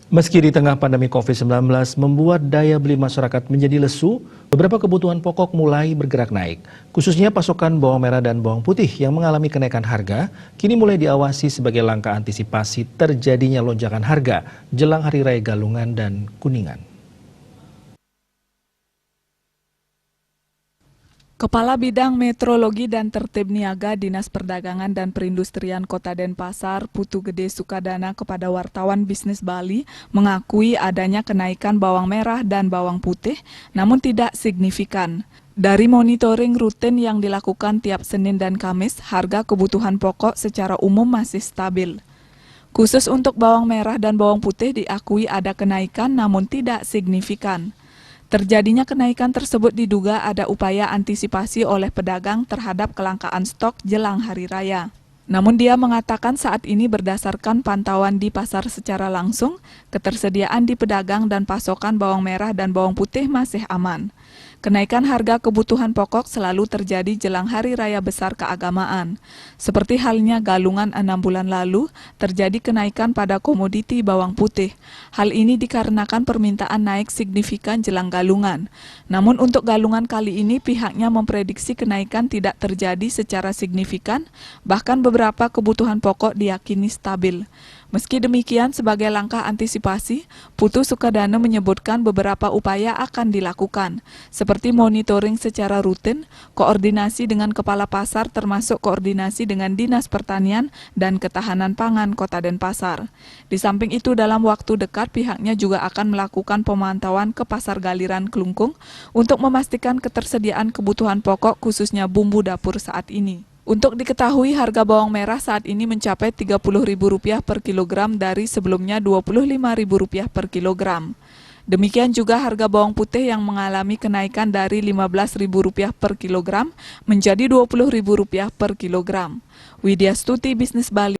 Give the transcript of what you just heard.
Meski di tengah pandemi COVID-19 membuat daya beli masyarakat menjadi lesu, beberapa kebutuhan pokok mulai bergerak naik. Khususnya pasokan bawang merah dan bawang putih yang mengalami kenaikan harga, kini mulai diawasi sebagai langkah antisipasi terjadinya lonjakan harga jelang Hari Raya Galungan dan Kuningan. Kepala Bidang Meteorologi dan Tertib Niaga Dinas Perdagangan dan Perindustrian Kota Denpasar, Putu Gede Sukadana kepada wartawan bisnis Bali mengakui adanya kenaikan bawang merah dan bawang putih, namun tidak signifikan. Dari monitoring rutin yang dilakukan tiap Senin dan Kamis, harga kebutuhan pokok secara umum masih stabil. Khusus untuk bawang merah dan bawang putih diakui ada kenaikan namun tidak signifikan. Terjadinya kenaikan tersebut diduga ada upaya antisipasi oleh pedagang terhadap kelangkaan stok jelang Hari Raya. Namun dia mengatakan saat ini berdasarkan pantauan di pasar secara langsung, ketersediaan di pedagang dan pasokan bawang merah dan bawang putih masih aman. Kenaikan harga kebutuhan pokok selalu terjadi jelang Hari Raya Besar Keagamaan. Seperti halnya Galungan 6 bulan lalu, terjadi kenaikan pada komoditi bawang putih. Hal ini dikarenakan permintaan naik signifikan jelang Galungan. Namun untuk Galungan kali ini pihaknya memprediksi kenaikan tidak terjadi secara signifikan, bahkan beberapa kebutuhan pokok diyakini stabil. Meski demikian, sebagai langkah antisipasi, Putu Sukadana menyebutkan beberapa upaya akan dilakukan, seperti monitoring secara rutin, koordinasi dengan kepala pasar termasuk koordinasi dengan Dinas Pertanian dan Ketahanan Pangan Kota Denpasar. Di samping itu, dalam waktu dekat pihaknya juga akan melakukan pemantauan ke Pasar Galiran Kelungkung untuk memastikan ketersediaan kebutuhan pokok khususnya bumbu dapur saat ini. Untuk diketahui, harga bawang merah saat ini mencapai Rp30.000 per kilogram dari sebelumnya Rp25.000 per kilogram. Demikian juga harga bawang putih yang mengalami kenaikan dari Rp15.000 per kilogram menjadi Rp20.000 per kilogram. Widya Stuti, Bisnis Bali.